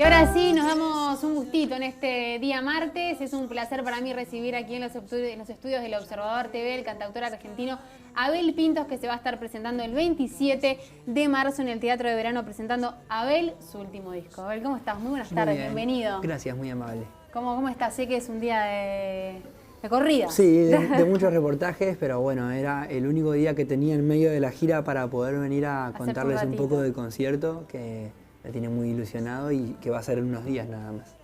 Y ahora sí, nos damos un gustito en este día martes. Es un placer para mí recibir aquí en los estudios del Observador TV el cantautor argentino Abel Pintos, que se va a estar presentando el 27 de marzo en el Teatro de Verano, presentando Abel su último disco. Abel, ¿cómo estás? Muy buenas tardes, bienvenido. Gracias, muy amable. ¿Cómo estás? Sé que es un día de corrida. Sí, de muchos reportajes, pero bueno, era el único día que tenía en medio de la gira para poder venir a contarles un poco del concierto, que me tiene muy ilusionado y que va a ser en unos días nada más.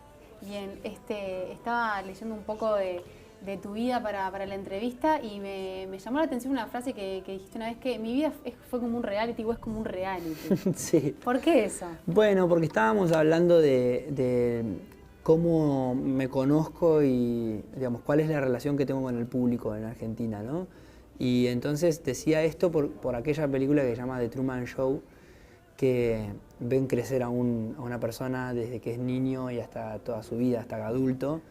Bien, estaba leyendo un poco de tu vida para la entrevista y me llamó la atención una frase que dijiste una vez, que mi vida fue como un reality o es como un reality. Sí. ¿Por qué eso? Bueno, porque estábamos hablando de cómo me conozco y, digamos, cuál es la relación que tengo con el público en Argentina, ¿no? Y entonces decía esto por aquella película que se llama The Truman Show, que ven crecer a una persona desde que es niño y hasta toda su vida, hasta adulto.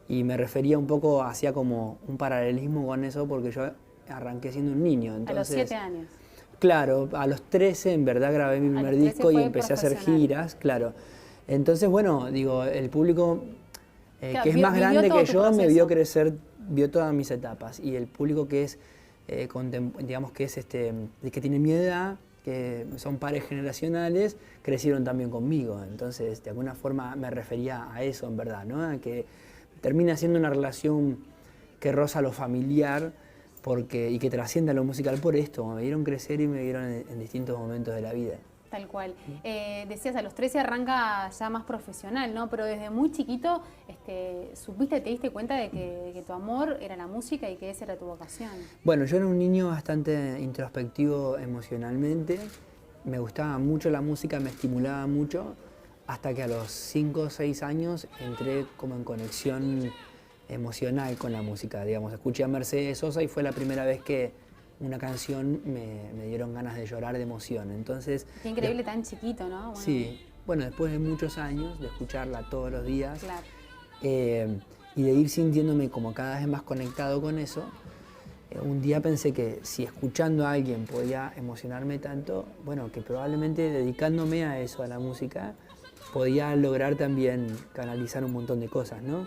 Y me refería un poco, hacía como un paralelismo con eso, porque yo arranqué siendo un niño. Entonces, a los 7 años. Claro, a los 13 en verdad grabé mi primer disco y empecé a hacer giras, claro. Entonces, bueno, digo, el público claro, que es más grande que yo me vio crecer, vio todas mis etapas. Y el público que es, digamos que es que tiene mi edad, que son pares generacionales, crecieron también conmigo. Entonces, de alguna forma me refería a eso, en verdad, ¿no? A que termina siendo una relación que roza lo familiar y que trasciende a lo musical por esto. Me vieron crecer y me vieron en distintos momentos de la vida. Tal cual. Decías, a los 13 arranca ya más profesional, ¿no? Pero desde muy chiquito, ¿supiste, te diste cuenta de que tu amor era la música y que esa era tu vocación? Bueno, yo era un niño bastante introspectivo emocionalmente. Me gustaba mucho la música, me estimulaba mucho, hasta que a los 5 o 6 años entré como en conexión emocional con la música. Digamos, escuché a Mercedes Sosa y fue la primera vez que una canción me dieron ganas de llorar de emoción. Entonces, qué increíble, tan chiquito, ¿no? Bueno. Sí, bueno, después de muchos años de escucharla todos los días, claro, y de ir sintiéndome como cada vez más conectado con eso, un día pensé que si escuchando a alguien podía emocionarme tanto, bueno, que probablemente dedicándome a eso, a la música, podía lograr también canalizar un montón de cosas, ¿no?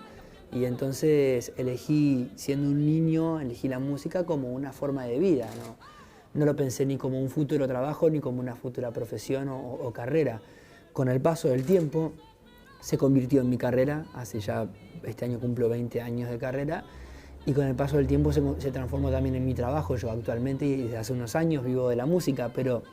Y entonces elegí, siendo un niño, elegí la música como una forma de vida, ¿no? No lo pensé ni como un futuro trabajo ni como una futura profesión o carrera. Con el paso del tiempo se convirtió en mi carrera, este año cumplo 20 años de carrera, y con el paso del tiempo se transformó también en mi trabajo. Yo actualmente y desde hace unos años vivo de la música, pero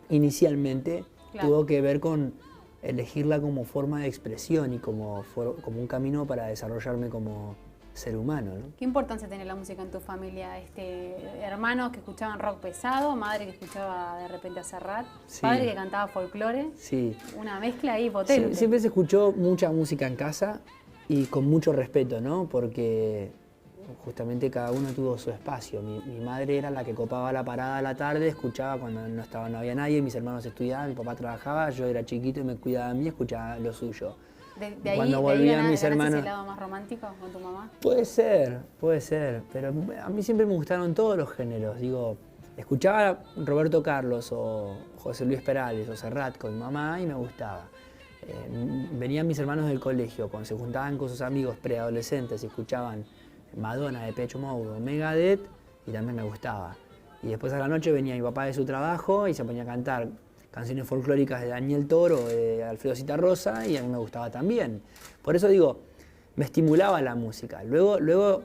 inicialmente tuvo que ver con elegirla como forma de expresión y como un camino para desarrollarme como ser humano, ¿no? ¿Qué importancia tiene la música en tu familia? Hermanos que escuchaban rock pesado, madre que escuchaba de repente a Serrat, sí, padre que cantaba folclore, sí, una mezcla ahí potente. Sí, siempre se escuchó mucha música en casa y con mucho respeto, ¿no? Porque justamente cada uno tuvo su espacio. Mi madre era la que copaba la parada a la tarde, escuchaba cuando no había nadie, mis hermanos estudiaban, mi papá trabajaba, yo era chiquito y me cuidaba a mí, escuchaba lo suyo. Cuando volvían mis hermanos, ¿ese lado más romántico con tu mamá? Puede ser, pero a mí siempre me gustaron todos los géneros. Digo, escuchaba Roberto Carlos o José Luis Perales o Serrat con mi mamá y me gustaba. Venían mis hermanos del colegio, cuando se juntaban con sus amigos preadolescentes y escuchaban Madonna, de Depeche Mode o Megadeth, y también me gustaba. Y después a la noche venía mi papá de su trabajo y se ponía a cantar canciones folclóricas de Daniel Toro, de Alfredo Citarrosa, y a mí me gustaba también. Por eso digo, me estimulaba la música. Luego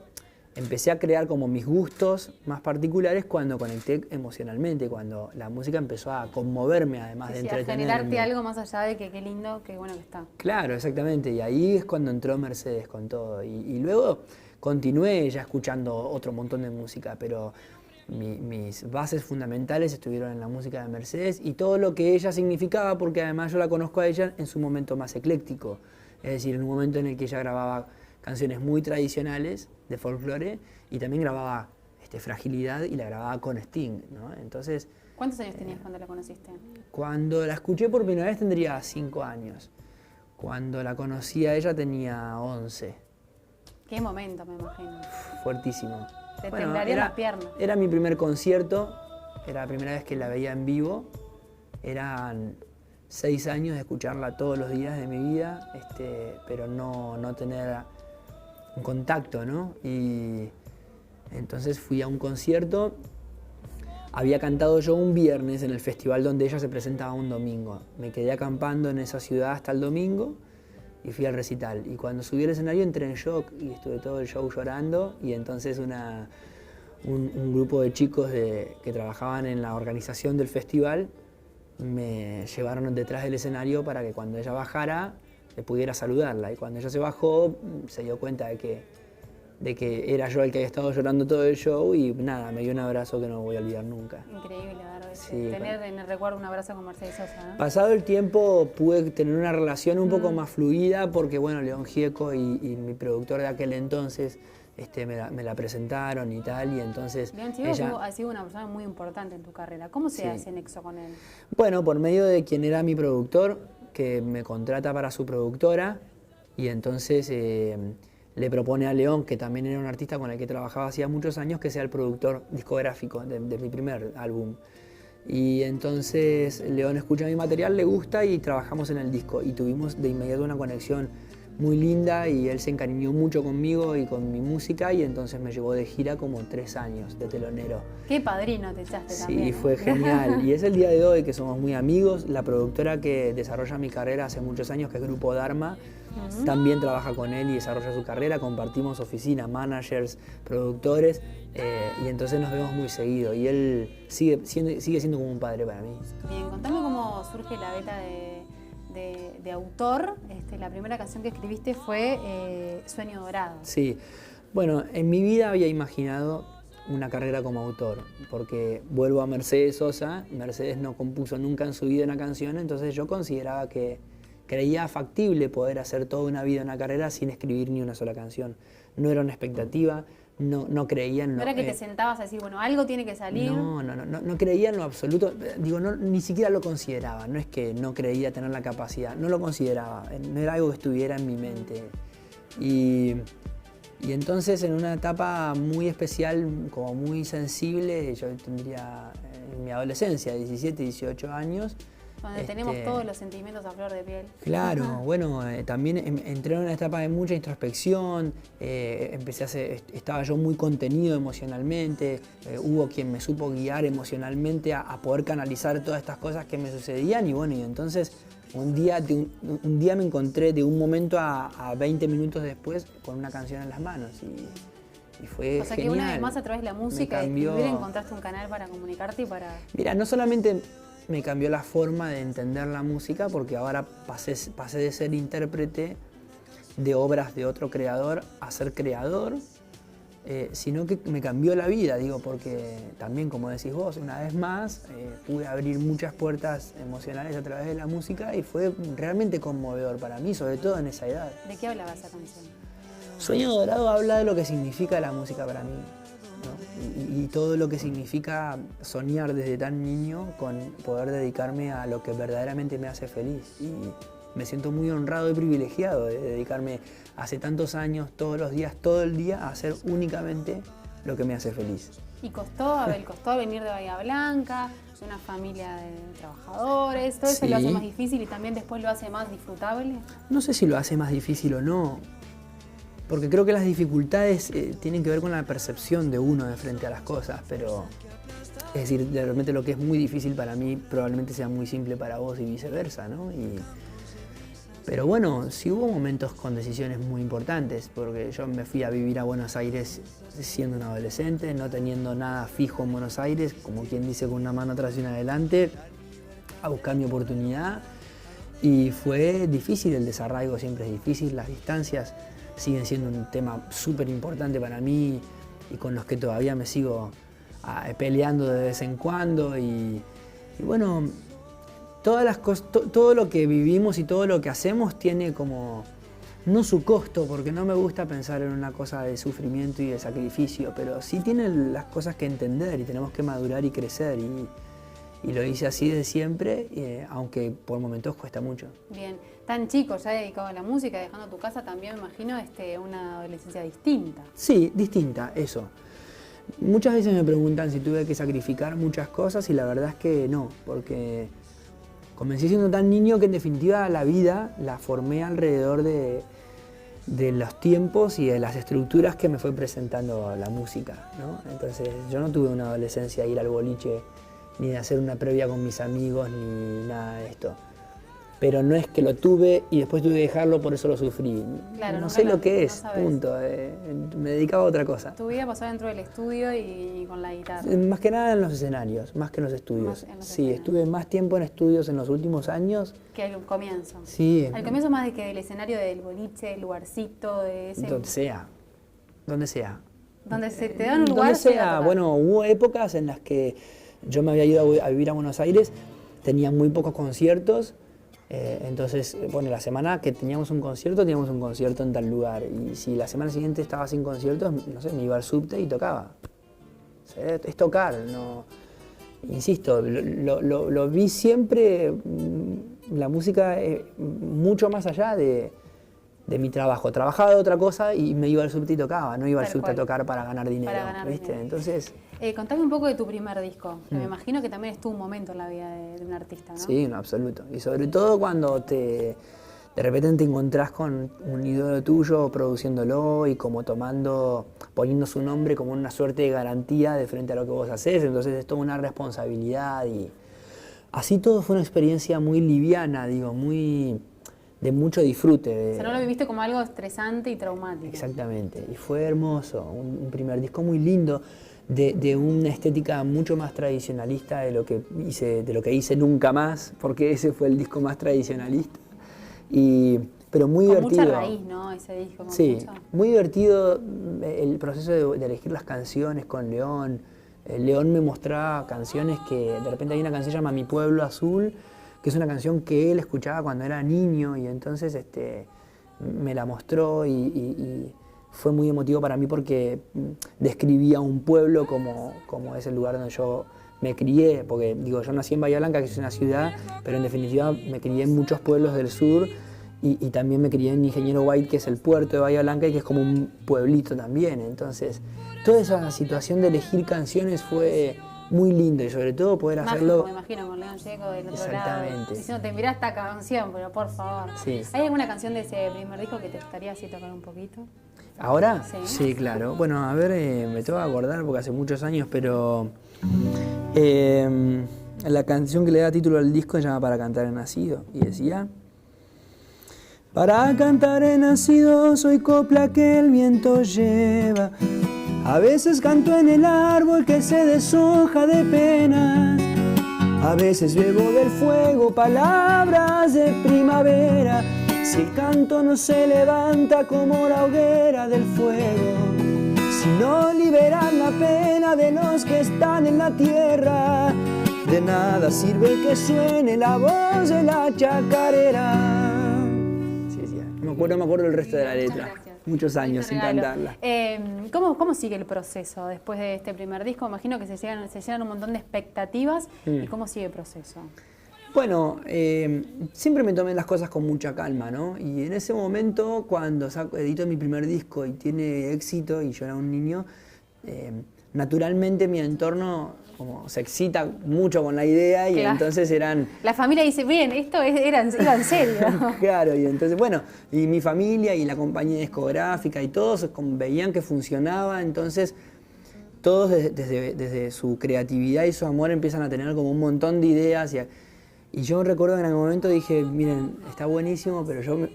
empecé a crear como mis gustos más particulares cuando conecté emocionalmente, cuando la música empezó a conmoverme, además de entretenerme. A generarte algo más allá de que qué lindo, qué bueno que está. Claro, exactamente, y ahí es cuando entró Mercedes con todo. Y luego continué ya escuchando otro montón de música, pero mis bases fundamentales estuvieron en la música de Mercedes y todo lo que ella significaba, porque además yo la conozco a ella en su momento más ecléctico, es decir, en un momento en el que ella grababa canciones muy tradicionales de folclore y también grababa Fragilidad y la grababa con Sting, ¿no? Entonces, ¿cuántos años tenías cuando la conociste? Cuando la escuché por primera vez tendría 5 años. Cuando la conocí a ella tenía 11. Qué momento, me imagino. Fuertísimo. Te temblarían las piernas. Era mi primer concierto, era la primera vez que la veía en vivo. Eran 6 años de escucharla todos los días de mi vida, pero no tener un contacto, ¿no? Y entonces fui a un concierto. Había cantado yo un viernes en el festival donde ella se presentaba un domingo. Me quedé acampando en esa ciudad hasta el domingo y fui al recital. Y cuando subí al escenario entré en shock y estuve todo el show llorando. Y entonces un grupo de chicos que trabajaban en la organización del festival me llevaron detrás del escenario para que cuando ella bajara pudiera saludarla. Y cuando ella se bajó se dio cuenta de que era yo el que había estado llorando todo el show y nada, me dio un abrazo que no voy a olvidar nunca. Increíble, la verdad. Sí, tener en el recuerdo un abrazo con Mercedes Sosa, ¿no? Pasado el tiempo pude tener una relación un poco más fluida porque, bueno, León Gieco y mi productor de aquel entonces me la presentaron y tal, y entonces León Gieco ha sido una persona muy importante en tu carrera. ¿Cómo se hace nexo con él? Bueno, por medio de quien era mi productor, que me contrata para su productora, y entonces le propone a León, que también era un artista con el que trabajaba hacía muchos años, que sea el productor discográfico de mi primer álbum. Y entonces León escucha mi material, le gusta y trabajamos en el disco. Y tuvimos de inmediato una conexión muy linda y él se encariñó mucho conmigo y con mi música y entonces me llevó de gira como 3 años de telonero. Qué padrino te echaste también. Sí, fue genial. Y es el día de hoy que somos muy amigos. La productora que desarrolla mi carrera hace muchos años, que es Grupo Dharma, también trabaja con él y desarrolla su carrera. Compartimos oficina, managers, productores, y entonces nos vemos muy seguido. Y él sigue siendo como un padre para mí. Bien, contame cómo surge la beta de autor. La primera canción que escribiste fue Sueño Dorado. Sí, bueno, en mi vida había imaginado una carrera como autor, porque vuelvo a Mercedes Sosa. Mercedes no compuso nunca en su vida una canción, entonces yo consideraba que creía factible poder hacer toda una vida, una carrera sin escribir ni una sola canción. No era una expectativa, no creía en lo... ¿No era que te sentabas a decir, bueno, algo tiene que salir? No creía en lo absoluto. Digo, ni siquiera lo consideraba. No es que no creía tener la capacidad, no lo consideraba. No era algo que estuviera en mi mente. Y entonces en una etapa muy especial, como muy sensible, yo tendría en mi adolescencia, 17, 18 años, donde tenemos todos los sentimientos a flor de piel. Claro, bueno, también entré en una etapa de mucha introspección, estaba yo muy contenido emocionalmente, hubo quien me supo guiar emocionalmente a poder canalizar todas estas cosas que me sucedían y bueno, y entonces un día me encontré de un momento a 20 minutos después con una canción en las manos y fue o sea genial. Que una vez más a través de la música y encontraste un canal para comunicarte y para... Mira, no solamente me cambió la forma de entender la música porque ahora pasé de ser intérprete de obras de otro creador a ser creador, sino que me cambió la vida, digo, porque también, como decís vos, una vez más pude abrir muchas puertas emocionales a través de la música y fue realmente conmovedor para mí, sobre todo en esa edad. ¿De qué hablaba esa canción? Sueño Dorado habla de lo que significa la música para mí, ¿no? Y todo lo que significa soñar desde tan niño con poder dedicarme a lo que verdaderamente me hace feliz. Y me siento muy honrado y privilegiado de dedicarme hace tantos años, todos los días, todo el día, a hacer únicamente lo que me hace feliz. ¿Y costó venir de Bahía Blanca, de una familia de trabajadores? ¿Todo eso lo hace más difícil y también después lo hace más disfrutable? No sé si lo hace más difícil o no, porque creo que las dificultades tienen que ver con la percepción de uno de frente a las cosas, pero es decir, de repente lo que es muy difícil para mí probablemente sea muy simple para vos y viceversa, ¿no? Pero bueno, sí hubo momentos con decisiones muy importantes, porque yo me fui a vivir a Buenos Aires siendo un adolescente, no teniendo nada fijo en Buenos Aires, como quien dice, con una mano atrás y una adelante, a buscar mi oportunidad. Y fue difícil, el desarraigo siempre es difícil, las distancias siguen siendo un tema súper importante para mí y con los que todavía me sigo peleando de vez en cuando. Y bueno, todas las cosas, todo lo que vivimos y todo lo que hacemos tiene como, no su costo, porque no me gusta pensar en una cosa de sufrimiento y de sacrificio, pero sí tiene las cosas que entender y tenemos que madurar y crecer. Y lo hice así de siempre, aunque por momentos cuesta mucho. Bien, tan chico, ya dedicado a la música, dejando tu casa también, me imagino, una adolescencia distinta. Sí, distinta, eso. Muchas veces me preguntan si tuve que sacrificar muchas cosas y la verdad es que no, porque Comencé siendo tan niño que en definitiva la vida la formé alrededor de los tiempos y de las estructuras que me fue presentando la música, ¿no? Entonces yo no tuve una adolescencia de ir al boliche, ni de hacer una previa con mis amigos, ni nada de esto. Pero no es que lo tuve y después tuve que dejarlo, por eso lo sufrí. Claro, no sé lo que es, sabes. punto. Me dedicaba a otra cosa. Tu vida pasó dentro del estudio y con la guitarra. Más que nada en los escenarios, más que en los estudios. Sí, estuve más tiempo en estudios en los últimos años. Que al comienzo. Sí. Al comienzo más de que del escenario del boliche, del lugarcito, de ese... Donde sea. Donde sea. Donde se te dan un lugar. Donde sea. Bueno, hubo épocas en las que yo me había ido a vivir a Buenos Aires, tenía muy pocos conciertos. Entonces, bueno, la semana que teníamos un concierto en tal lugar. Y si la semana siguiente estaba sin conciertos, no sé, me iba al subte y tocaba. O sea, es tocar, no. Insisto, lo vi siempre, la música mucho más allá de mi trabajo. Trabajaba de otra cosa y me iba al subte y tocaba, no iba al subte a tocar para ganar dinero, ¿viste? Entonces... contame un poco de tu primer disco, que me imagino que también estuvo un momento en la vida de un artista, ¿no? Sí, en absoluto. Y sobre todo cuando de repente te encontrás con un ídolo tuyo produciéndolo y como poniendo su nombre como una suerte de garantía de frente a lo que vos hacés, entonces es toda una responsabilidad y así todo fue una experiencia muy liviana, digo, de mucho disfrute. O sea, no lo viviste como algo estresante y traumático. Exactamente, y fue hermoso, un primer disco muy lindo, de una estética mucho más tradicionalista de lo que hice Nunca Más, porque ese fue el disco más tradicionalista. Pero muy con divertido. Mucha raíz, ¿no? Ese disco. Sí, muy divertido el proceso de elegir las canciones con León. León me mostraba canciones que de repente hay una canción que se llama Mi Pueblo Azul, que es una canción que él escuchaba cuando era niño y entonces me la mostró y fue muy emotivo para mí porque describía un pueblo como es el lugar donde yo me crié, porque digo, yo nací en Bahía Blanca, que es una ciudad, pero en definitiva me crié en muchos pueblos del sur y también me crié en Ingeniero White, que es el puerto de Bahía Blanca y que es como un pueblito también. Entonces, toda esa situación de elegir canciones fue muy lindo y sobre todo poder hacerlo... Me imagino, con León Gieco del otro Exactamente. lado. Diciendo, te mirá esta canción, pero por favor. Sí. ¿Hay alguna canción de ese primer disco que te gustaría así tocar un poquito? ¿Ahora? Sí. Sí, claro. Bueno, a ver, me tengo que acordar porque hace muchos años, pero la canción que le da título al disco se llama Para cantar he nacido y decía: para cantar he nacido, soy copla que el viento lleva. A veces canto en el árbol que se deshoja de penas. A veces bebo del fuego palabras de primavera. Si el canto no se levanta como la hoguera del fuego, si no liberan la pena de los que están en la tierra, de nada sirve que suene la voz de la chacarera. Sí, no me acuerdo el resto de la letra. Muchos años sin cantarla. ¿Cómo sigue el proceso después de este primer disco? Imagino que se llenan un montón de expectativas. ¿Y cómo sigue el proceso? Bueno, siempre me tomé las cosas con mucha calma, ¿no? Y en ese momento, cuando edito mi primer disco y tiene éxito, y yo era un niño, naturalmente mi entorno como se excita mucho con la idea y claro. Entonces eran... La familia dice, bien, esto iba en serio. Claro, y entonces, bueno, y mi familia y la compañía discográfica y todos veían que funcionaba, entonces todos desde su creatividad y su amor empiezan a tener como un montón de ideas y yo recuerdo que en algún momento dije, miren, está buenísimo, pero yo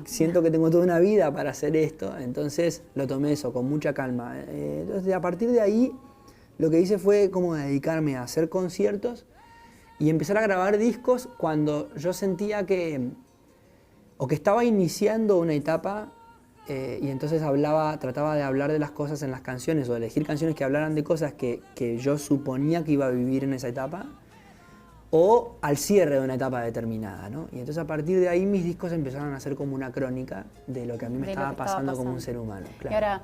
siento que tengo toda una vida para hacer esto, entonces lo tomé eso con mucha calma. Entonces a partir de ahí lo que hice fue como dedicarme a hacer conciertos y empezar a grabar discos cuando yo sentía que estaba iniciando una etapa y entonces trataba de hablar de las cosas en las canciones o de elegir canciones que hablaran de cosas que yo suponía que iba a vivir en esa etapa o al cierre de una etapa determinada, ¿no? Y entonces a partir de ahí mis discos empezaron a ser como una crónica de lo que a mí me estaba pasando como un ser humano. Claro. Y ahora,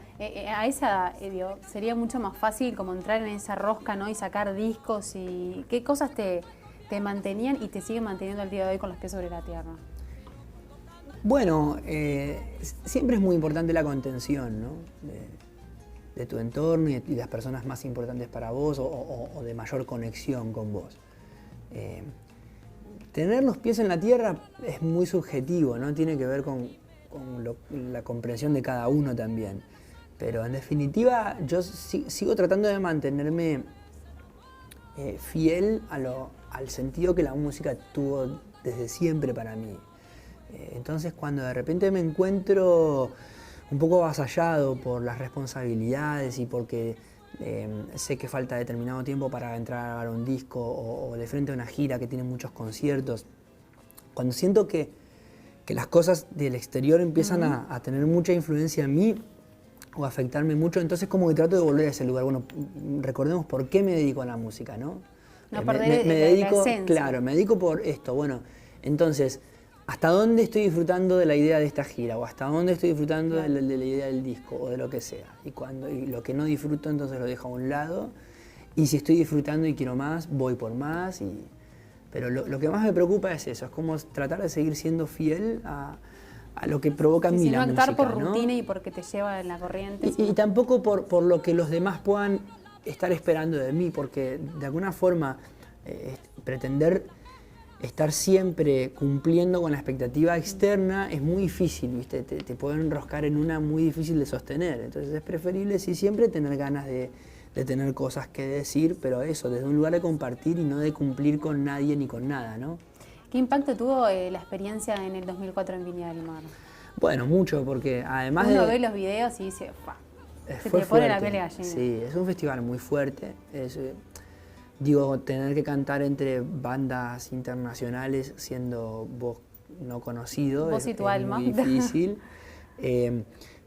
a esa edad, sería mucho más fácil como entrar en esa rosca, ¿no? Y sacar discos y... ¿Qué cosas te mantenían y te siguen manteniendo al día de hoy con los pies sobre la tierra? Bueno, siempre es muy importante la contención, ¿no? De tu entorno y de las personas más importantes para vos o de mayor conexión con vos. tener los pies en la tierra es muy subjetivo, ¿no? Tiene que ver con la comprensión de cada uno también. Pero en definitiva yo sigo tratando de mantenerme fiel al sentido que la música tuvo desde siempre para mí. Entonces cuando de repente me encuentro un poco avasallado por las responsabilidades y porque sé que falta determinado tiempo para entrar a grabar un disco o de frente a una gira que tiene muchos conciertos, cuando siento que las cosas del exterior empiezan a tener mucha influencia en mí o a afectarme mucho, entonces como que trato de volver a ese lugar. Bueno, recordemos por qué me dedico a la música, ¿no? No perder me dedico, la esencia. claro, me dedico por esto. Bueno, entonces, ¿hasta dónde estoy disfrutando de la idea de esta gira? ¿O hasta dónde estoy disfrutando de la idea del disco? O de lo que sea. Y lo que no disfruto, entonces lo dejo a un lado. Y si estoy disfrutando y quiero más, voy por más. Pero lo que más me preocupa es eso. Es como tratar de seguir siendo fiel a lo que provoca en mí la música. No actuar por ¿no? rutina y porque te lleva en la corriente. Y tampoco por lo que los demás puedan estar esperando de mí. Porque de alguna forma pretender estar siempre cumpliendo con la expectativa externa es muy difícil, ¿viste? Te pueden enroscar en una muy difícil de sostener. Entonces es preferible sí siempre tener ganas de tener cosas que decir, pero eso, desde un lugar de compartir y no de cumplir con nadie ni con nada, ¿no? ¿Qué impacto tuvo la experiencia en el 2004 en Viña del Mar? Bueno, mucho, porque además Uno ve los videos y dice, se te pone la piel de gallina. Sí, es un festival muy fuerte. Digo, tener que cantar entre bandas internacionales siendo vos no conocido vos y tu alma. Muy difícil.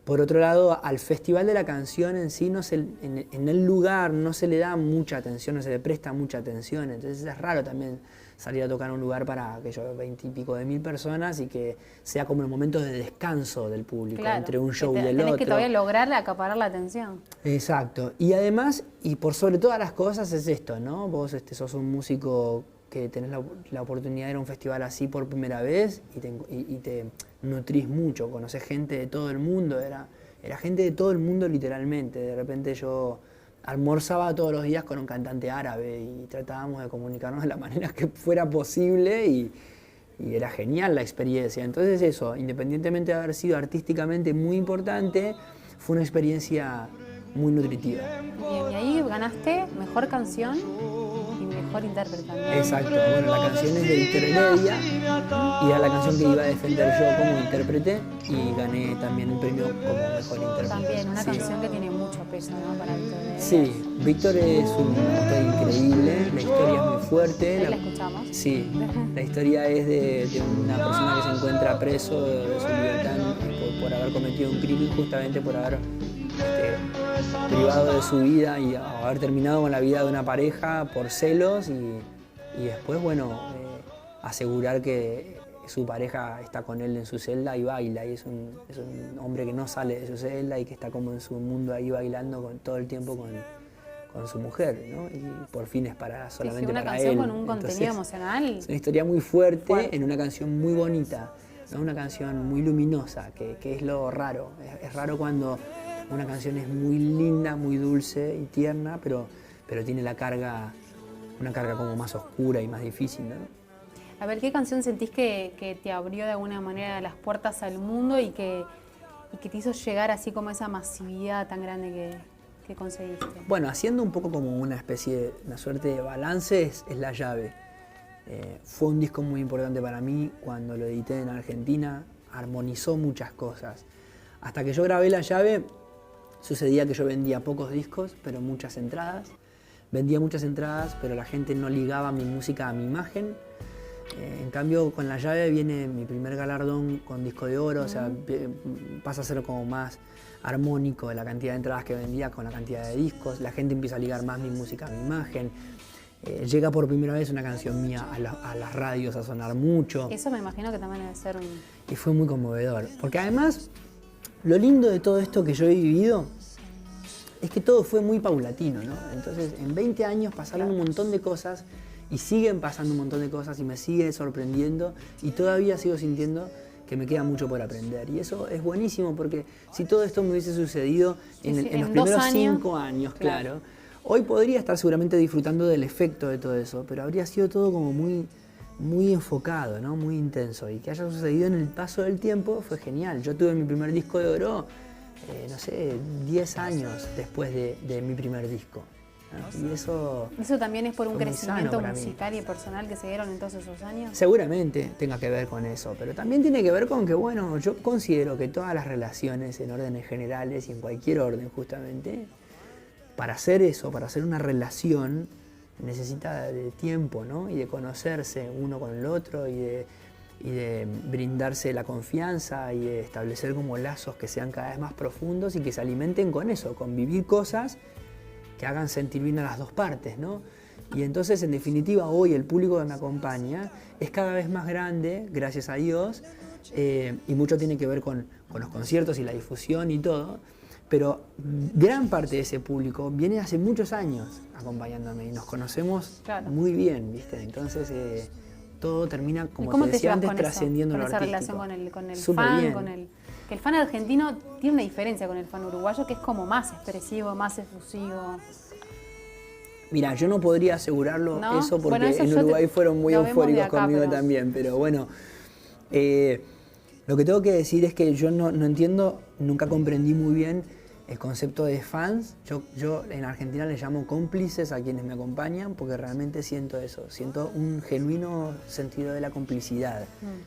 Por otro lado, al Festival de la Canción en sí, en el lugar no se le da mucha atención, no se le presta mucha atención. Entonces es raro también salir a tocar en un lugar para aquellos 20 y pico de mil personas y que sea como el momento de descanso del público, claro, entre un show y el otro. Tenés que todavía lograr acaparar la atención. Exacto. Y además, y por sobre todas las cosas, es esto, ¿no? Vos sos un músico que tenés la oportunidad de ir a un festival así por primera vez y te nutrís mucho, conocés gente de todo el mundo, era gente de todo el mundo literalmente. De repente yo almorzaba todos los días con un cantante árabe y tratábamos de comunicarnos de la manera que fuera posible y era genial la experiencia. Entonces eso, independientemente de haber sido artísticamente muy importante, fue una experiencia muy nutritiva. Bien, y ahí ganaste Mejor Canción y Mejor Intérprete también. Exacto, bueno, la canción es de Víctor Heredia y era la canción que iba a defender yo como intérprete y gané también un premio como Mejor Intérprete. También, una canción que tiene mucho peso, ¿no? Para Víctor Heredia. Sí, Víctor es un autor increíble, la historia es muy fuerte. ¿La escuchamos? Sí, la historia es de una persona que se encuentra preso de su libertad por haber cometido un crimen, justamente por haber privado de su vida y haber terminado con la vida de una pareja por celos y después, bueno, asegurar que su pareja está con él en su celda y baila, y es un hombre que no sale de su celda y que está como en su mundo ahí bailando todo el tiempo con su mujer, ¿no? Y por fin es solamente para él. Una canción con un contenido emocional. Es una historia muy fuerte en una canción muy bonita, ¿no? Una canción muy luminosa, que es lo raro. Es raro cuando una canción es muy linda, muy dulce y tierna, pero tiene una carga como más oscura y más difícil, ¿no? A ver, ¿qué canción sentís que te abrió de alguna manera las puertas al mundo y que te hizo llegar así como esa masividad tan grande que conseguiste? Bueno, haciendo un poco como una suerte de balance, es La Llave. Fue un disco muy importante para mí cuando lo edité en Argentina, armonizó muchas cosas. Hasta que yo grabé La Llave, sucedía que yo vendía pocos discos, pero muchas entradas. Vendía muchas entradas, pero la gente no ligaba mi música a mi imagen. En cambio, con La Llave viene mi primer galardón con disco de oro, o sea, pasa a ser como más armónico la cantidad de entradas que vendía con la cantidad de discos. La gente empieza a ligar más mi música a mi imagen. Llega por primera vez una canción mía a las radios a sonar mucho. Eso me imagino que también debe ser Y fue muy conmovedor, porque además, lo lindo de todo esto que yo he vivido es que todo fue muy paulatino, ¿no? Entonces, en 20 años pasaron un montón de cosas y siguen pasando un montón de cosas y me sigue sorprendiendo y todavía sigo sintiendo que me queda mucho por aprender. Y eso es buenísimo porque si todo esto me hubiese sucedido en los primeros 5 años, claro, hoy podría estar seguramente disfrutando del efecto de todo eso, pero habría sido todo como muy muy enfocado, ¿no? Muy intenso. Y que haya sucedido en el paso del tiempo fue genial. Yo tuve mi primer disco de oro, no sé, 10 años después de mi primer disco, ¿no? Y eso también es por un fue muy crecimiento sano para mí. musical y personal que se dieron en todos esos años. Seguramente tenga que ver con eso, pero también tiene que ver con que, bueno, yo considero que todas las relaciones en órdenes generales y en cualquier orden justamente, para hacer eso, para hacer una relación, necesita de tiempo, ¿no? Y de conocerse uno con el otro y de brindarse la confianza y de establecer como lazos que sean cada vez más profundos y que se alimenten con eso, con vivir cosas que hagan sentir bien a las dos partes, ¿no? Y entonces, en definitiva, hoy el público que me acompaña es cada vez más grande, gracias a Dios, y mucho tiene que ver con los conciertos y la difusión y todo, pero gran parte de ese público viene hace muchos años acompañándome y nos conocemos muy bien, ¿viste? Entonces, todo termina, como te decía antes, trascendiendo lo artístico. ¿Cómo te llevas con esa relación con el Súper fan? bien. Que el fan argentino tiene una diferencia con el fan uruguayo, que es como más expresivo, más efusivo. Mira, yo no podría asegurarlo, ¿No? eso porque Bueno, eso en Uruguay fueron muy lo vemos de eufóricos acá, conmigo pero... también, pero bueno, lo que tengo que decir es que yo no entiendo, nunca comprendí muy bien el concepto de fans. Yo en Argentina les llamo cómplices a quienes me acompañan porque realmente siento eso, siento un genuino sentido de la complicidad.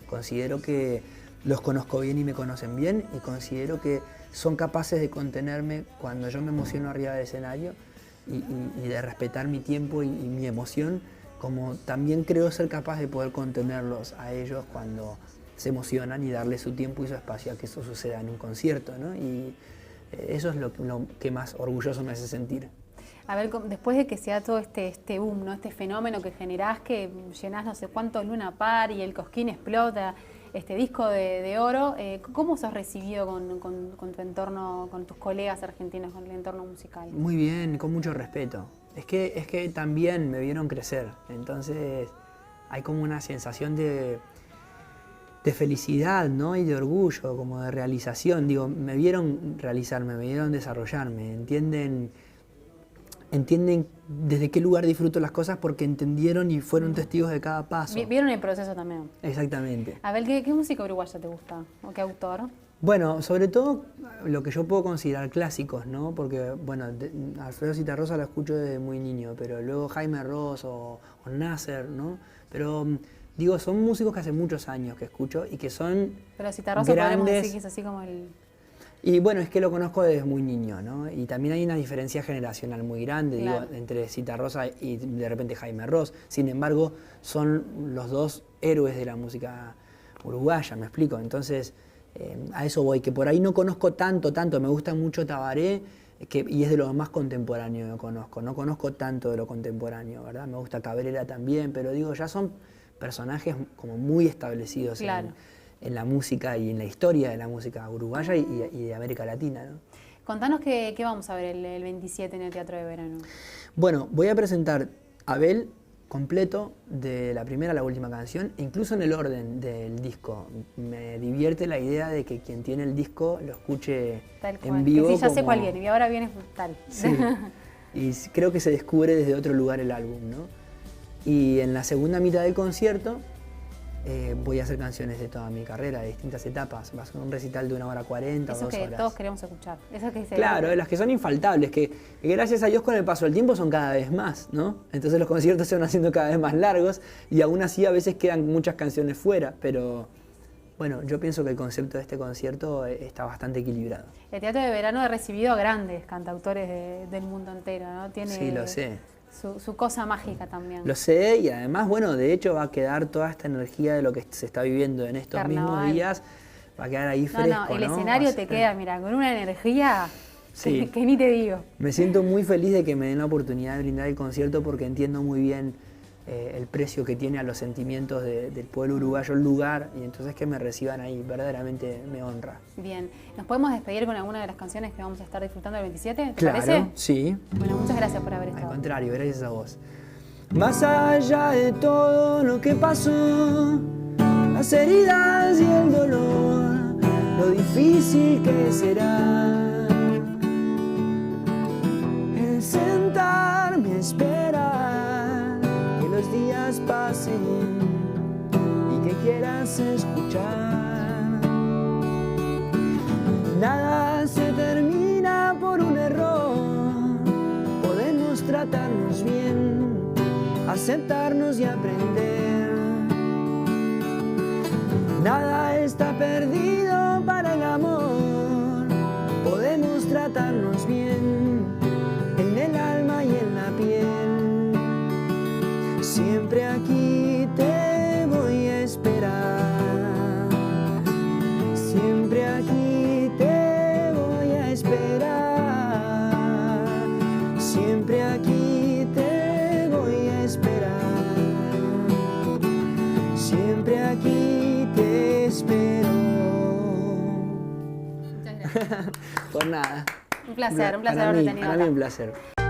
Considero que los conozco bien y me conocen bien y considero que son capaces de contenerme cuando yo me emociono arriba del escenario y de respetar mi tiempo y mi emoción, como también creo ser capaz de poder contenerlos a ellos cuando se emocionan y darles su tiempo y su espacio a que eso suceda en un concierto, ¿no? Y eso es lo que más orgulloso me hace sentir. A ver, después de que se da todo este boom, ¿no? Este fenómeno que generás, que llenás no sé cuántos Luna Park y el Cosquín explota, este disco de oro, ¿cómo sos recibido con tu entorno, con tus colegas argentinos, con el entorno musical? Muy bien, con mucho respeto. Es que también me vieron crecer, entonces hay como una sensación de felicidad, ¿no? Y de orgullo, como de realización. Digo, me vieron realizarme, me vieron desarrollarme, entienden desde qué lugar disfruto las cosas porque entendieron y fueron testigos de cada paso. Vieron el proceso también. Exactamente. A ver, ¿qué música uruguaya te gusta? ¿O qué autor? Bueno, sobre todo lo que yo puedo considerar clásicos, ¿no? Porque, bueno, Alfredo Zitarrosa lo escucho desde muy niño, pero luego Jaime Ross o Nasser, ¿no? Pero, digo, son músicos que hace muchos años que escucho y que son pero Zitarrosa podemos grandes. decir que es así como el... Y bueno, es que lo conozco desde muy niño, ¿no? Y también hay una diferencia generacional muy grande, claro, digo, entre Zitarrosa y de repente Jaime Ross. Sin embargo, son los dos héroes de la música uruguaya, ¿me explico? Entonces, a eso voy, que por ahí no conozco tanto, me gusta mucho Tabaré, y es de lo más contemporáneo que conozco. No conozco tanto de lo contemporáneo, ¿verdad? Me gusta Cabrera también, pero digo, ya son personajes como muy establecidos, claro, en la música y en la historia de la música uruguaya y de América Latina, ¿no? Contanos qué vamos a ver el 27 en el Teatro de Verano. Bueno, voy a presentar Abel completo, de la primera a la última canción, incluso en el orden del disco. Me divierte la idea de que quien tiene el disco lo escuche tal cual, en vivo. Que sí, ya sé cuál viene, y ahora viene tal. Sí, y creo que se descubre desde otro lugar el álbum, ¿no? Y en la segunda mitad del concierto voy a hacer canciones de toda mi carrera, de distintas etapas. Va a ser un recital de 1 hora 40 o 2 horas. Eso que todos queremos escuchar. Eso que claro, las que son infaltables, que gracias a Dios con el paso del tiempo son cada vez más, ¿no? Entonces los conciertos se van haciendo cada vez más largos y aún así a veces quedan muchas canciones fuera, pero bueno, yo pienso que el concepto de este concierto está bastante equilibrado. El Teatro de Verano ha recibido a grandes cantautores del mundo entero, ¿no? Tiene sí, lo sé. Su cosa mágica también. Lo sé, y además, bueno, de hecho va a quedar toda esta energía de lo que se está viviendo en estos mismos días, va a quedar ahí fresco, el escenario te queda, mira, con una energía sí, que ni te digo. Me siento muy feliz de que me den la oportunidad de brindar el concierto porque entiendo muy bien el precio que tiene a los sentimientos del pueblo uruguayo el lugar, y entonces que me reciban ahí verdaderamente me honra. Bien, ¿nos podemos despedir con alguna de las canciones que vamos a estar disfrutando el 27? ¿Te parece? Claro, sí. Bueno, muchas gracias por haber estado. Al contrario, gracias a vos. Más allá de todo lo que pasó, las heridas y el dolor, lo difícil que será el sentarme a esperar que los días pasen Nada se termina por un error. Podemos tratarnos bien, aceptarnos y aprender. Nada está perdido para el amor. Podemos tratarnos bien en el alma y en la piel. Siempre aquí te voy a esperar. Siempre aquí te voy a esperar. Siempre aquí te voy a esperar. Siempre aquí te espero. Muchas gracias. Por nada. Un placer Para haberte mí, tenido para mí acá. un placer.